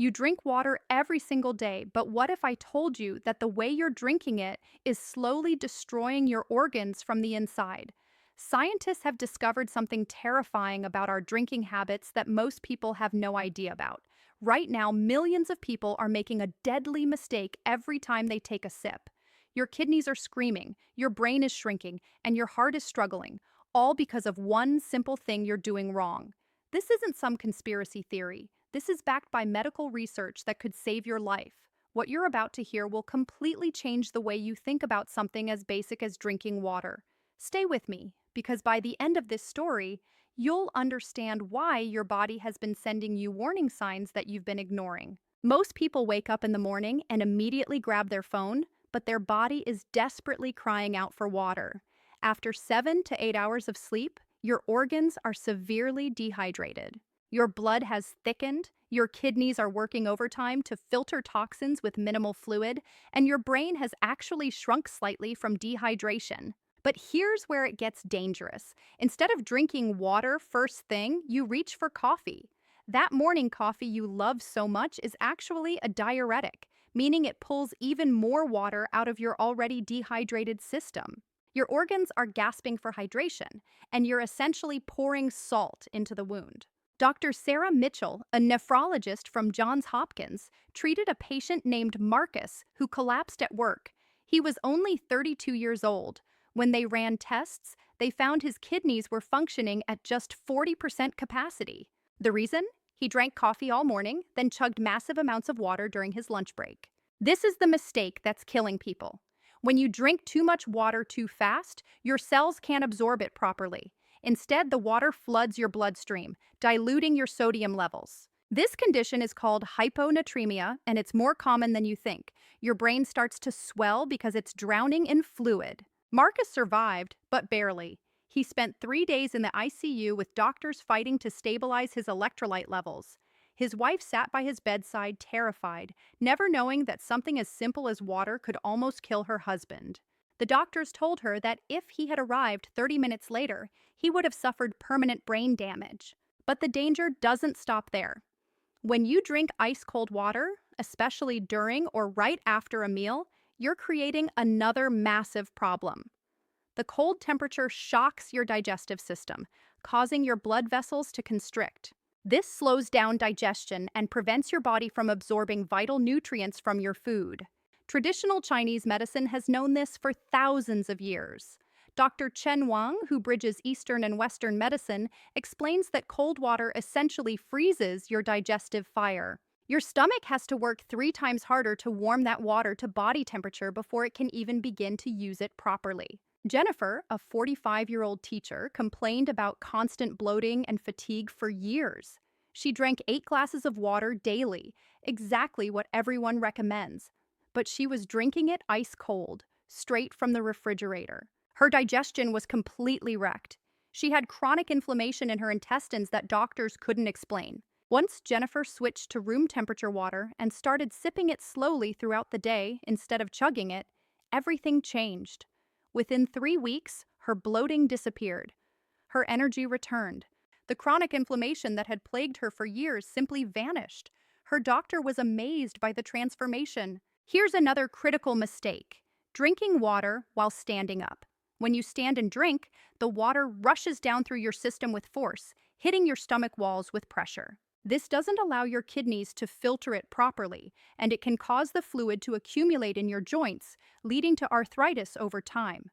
You drink water every single day, but what if I told you that the way you're drinking it is slowly destroying your organs from the inside? Scientists have discovered something terrifying about our drinking habits that most people have no idea about. Right now, millions of people are making a deadly mistake every time they take a sip. Your kidneys are screaming, your brain is shrinking, and your heart is struggling, all because of one simple thing you're doing wrong. This isn't some conspiracy theory. This is backed by medical research that could save your life. What you're about to hear will completely change the way you think about something as basic as drinking water. Stay with me, because by the end of this story, you'll understand why your body has been sending you warning signs that you've been ignoring. Most people wake up in the morning and immediately grab their phone, but their body is desperately crying out for water. After 7 to 8 hours of sleep, your organs are severely dehydrated. Your blood has thickened, your kidneys are working overtime to filter toxins with minimal fluid, and your brain has actually shrunk slightly from dehydration. But here's where it gets dangerous. Instead of drinking water first thing, you reach for coffee. That morning coffee you love so much is actually a diuretic, meaning it pulls even more water out of your already dehydrated system. Your organs are gasping for hydration, and you're essentially pouring salt into the wound. Dr. Sarah Mitchell, a nephrologist from Johns Hopkins, treated a patient named Marcus who collapsed at work. He was only 32 years old. When they ran tests, they found his kidneys were functioning at just 40% capacity. The reason? He drank coffee all morning, then chugged massive amounts of water during his lunch break. This is the mistake that's killing people. When you drink too much water too fast, your cells can't absorb it properly. Instead, the water floods your bloodstream, diluting your sodium levels. This condition is called hyponatremia, and it's more common than you think. Your brain starts to swell because it's drowning in fluid. Marcus survived, but barely. He spent 3 days in the ICU with doctors fighting to stabilize his electrolyte levels. His wife sat by his bedside, terrified, never knowing that something as simple as water could almost kill her husband. The doctors told her that if he had arrived 30 minutes later, he would have suffered permanent brain damage. But the danger doesn't stop there. When you drink ice-cold water, especially during or right after a meal, you're creating another massive problem. The cold temperature shocks your digestive system, causing your blood vessels to constrict. This slows down digestion and prevents your body from absorbing vital nutrients from your food. Traditional Chinese medicine has known this for thousands of years. Dr. Chen Wang, who bridges Eastern and Western medicine, explains that cold water essentially freezes your digestive fire. Your stomach has to work 3 times harder to warm that water to body temperature before it can even begin to use it properly. Jennifer, a 45-year-old teacher, complained about constant bloating and fatigue for years. She drank 8 glasses of water daily, exactly what everyone recommends. But she was drinking it ice cold, straight from the refrigerator. Her digestion was completely wrecked. She had chronic inflammation in her intestines that doctors couldn't explain. Once Jennifer switched to room temperature water and started sipping it slowly throughout the day instead of chugging it, everything changed. Within 3 weeks, her bloating disappeared. Her energy returned. The chronic inflammation that had plagued her for years simply vanished. Her doctor was amazed by the transformation. Here's another critical mistake: drinking water while standing up. When you stand and drink, the water rushes down through your system with force, hitting your stomach walls with pressure. This doesn't allow your kidneys to filter it properly, and it can cause the fluid to accumulate in your joints, leading to arthritis over time.